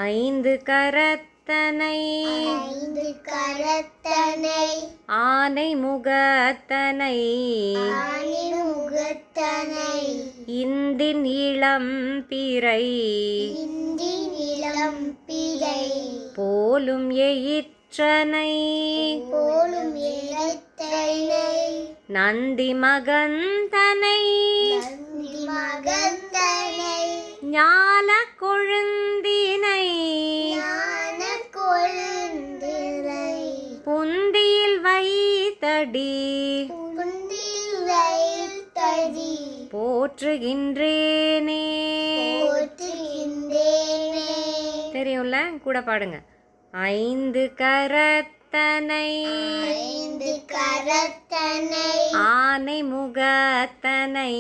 ஐந்து கரத்தனை ஆனை முகத்தனை இந்தின் இளம் பிறை போலும் எயிற்றனை நந்தி மகந்தனை ஞான கொழுந்தினை புந்தியில் வைத்தடி போற்றுகின்றேனே. தெரியும்ல, கூட பாடுங்க. ஐந்து கரத்தனை ஆனை முகத்தனை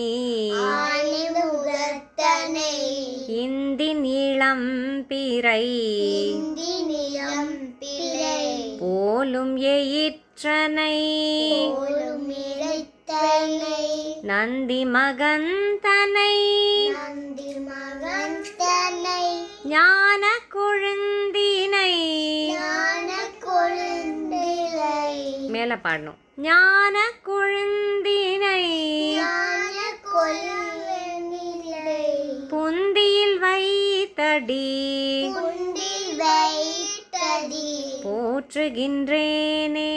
இந்தின் இளம் பிறை போலும் எயிற்றனை நந்தி மகந்தனை ஞான கொழுந்தினை மேல பாடணும். ஞான கொழுந்தினை புந்தியில் வைத்தடி போற்றுகின்றேனே.